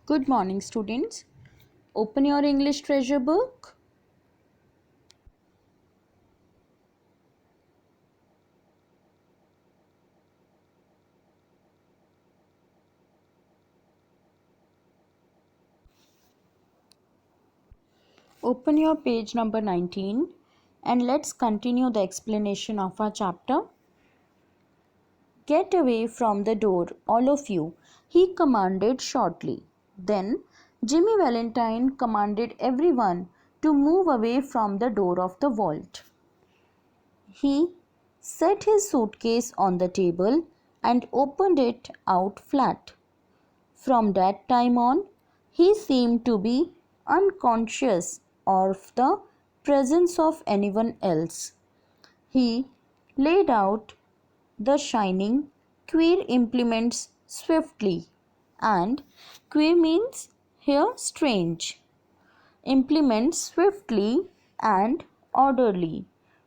Good morning, students. Open your English treasure book. Open your page number 19 and let's continue the explanation of our chapter. Get away from the door, all of you, he commanded shortly. Then Jimmy Valentine commanded everyone to move away from the door of the vault. He set his suitcase on the table and opened it out flat. From that time on, he seemed to be unconscious of the presence of anyone else. He laid out the shining, queer implements swiftly, and queer means here strange. Implements swiftly and orderly,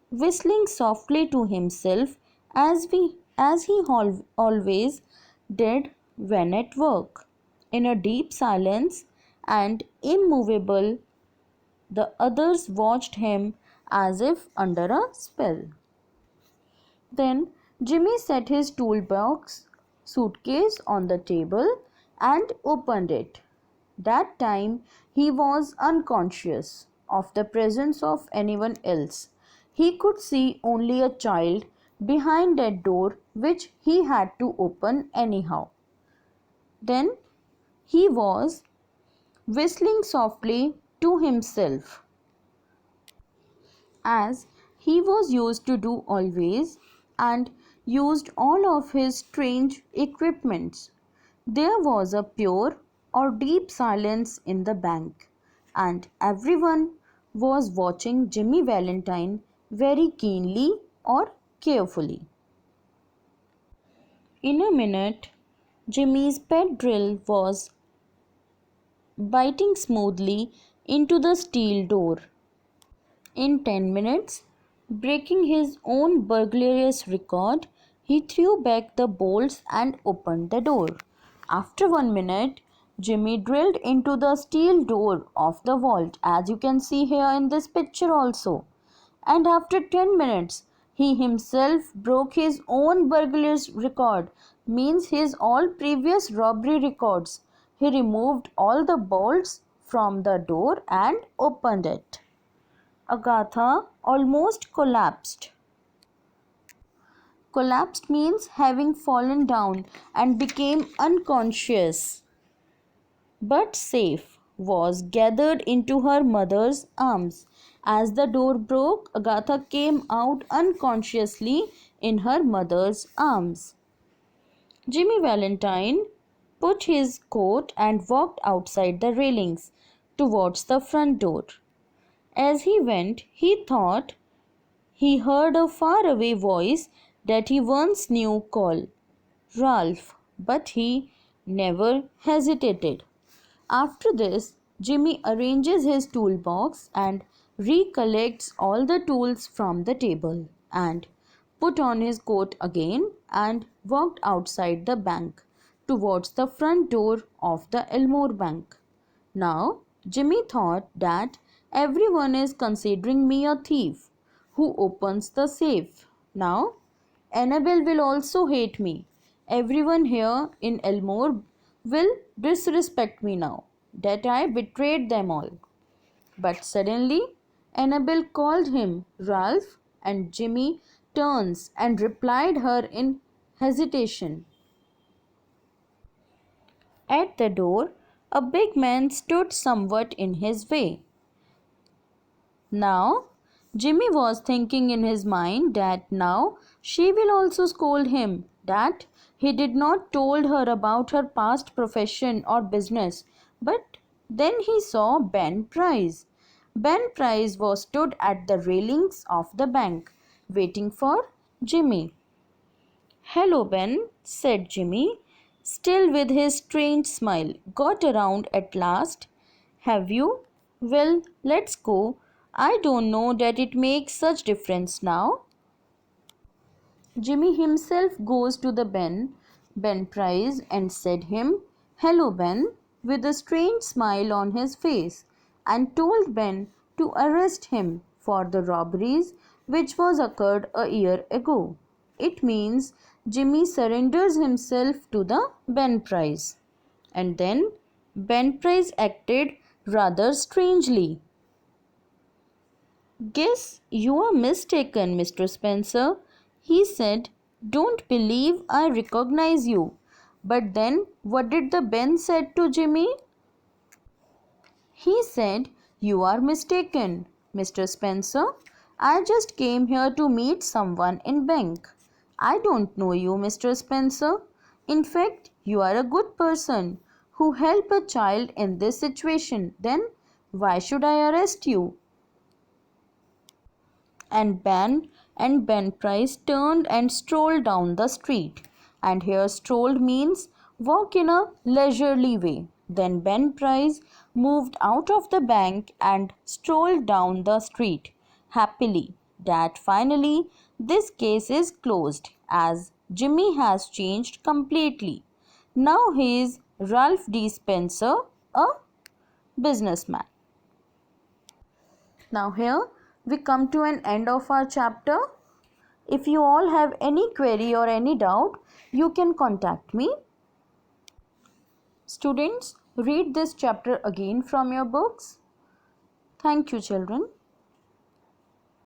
whistling softly to himself as he always did when at work. In a deep silence and immovable, the others watched him as if under a spell. Then Jimmy set his toolbox suitcase on the table and opened it. That time he was unconscious of the presence of anyone else. He could see only a child behind that door which he had to open anyhow. Then he was whistling softly to himself, as he was used to do always, and used all of his strange equipments. There was a pure or deep silence in the bank, and everyone was watching Jimmy Valentine very keenly or carefully. In a minute, Jimmy's pet drill was biting smoothly into the steel door. In 10 minutes, breaking his own burglarious record, he threw back the bolts and opened the door. After 1 minute, Jimmy drilled into the steel door of the vault, as you can see here in this picture also. And after 10 minutes, he himself broke his own burglarious record, means his all previous robbery records. He removed all the bolts from the door and opened it. Agatha almost collapsed. Collapsed means having fallen down and became unconscious, but safe, was gathered into her mother's arms. As the door broke, Agatha came out unconsciously in her mother's arms. Jimmy Valentine put his coat and walked outside the railings towards the front door. As he went, he thought he heard a faraway voice that he once knew call Ralph, but he never hesitated. After this, Jimmy arranges his toolbox and recollects all the tools from the table and put on his coat again and walked outside the bank towards the front door of the Elmore Bank. Now, Jimmy thought that everyone is considering me a thief who opens the safe. Now, Annabel will also hate me. Everyone here in Elmore will disrespect me now that I betrayed them all. But suddenly, Annabel called him Ralph, and Jimmy turns and replied her in hesitation. At the door, a big man stood somewhat in his way. Now, Jimmy was thinking in his mind that now she will also scold him, that he did not told her about her past profession or business. But then he saw Ben Price. Ben Price was stood at the railings of the bank, waiting for Jimmy. "Hello, Ben," said Jimmy, still with his strange smile. "Got around at last, have you? Well, let's go. I don't know that it makes such difference now." Jimmy himself goes to the Ben Price and said him, "Hello, Ben." with a strange smile on his face and told Ben to arrest him for the robberies which was occurred a year ago. It means Jimmy surrenders himself to the Ben Price. And then Ben Price acted rather strangely. "Guess you are mistaken, Mr. Spencer," he said. "Don't believe I recognize you." But then what did the Ben said to Jimmy? He said, "You are mistaken, Mr. Spencer. I just came here to meet someone in bank. I don't know you, Mr. Spencer. In fact, you are a good person who helped a child in this situation. Then why should I arrest you?" And Ben Price turned and strolled down the street. And here strolled means walk in a leisurely way. Then Ben Price moved out of the bank and strolled down the street happily. That finally this case is closed as Jimmy has changed completely. Now he is Ralph D. Spencer, a businessman. Now here we come to an end of our chapter. If you all have any query or any doubt, you can contact me. Students, read this chapter again from your books. Thank you, children.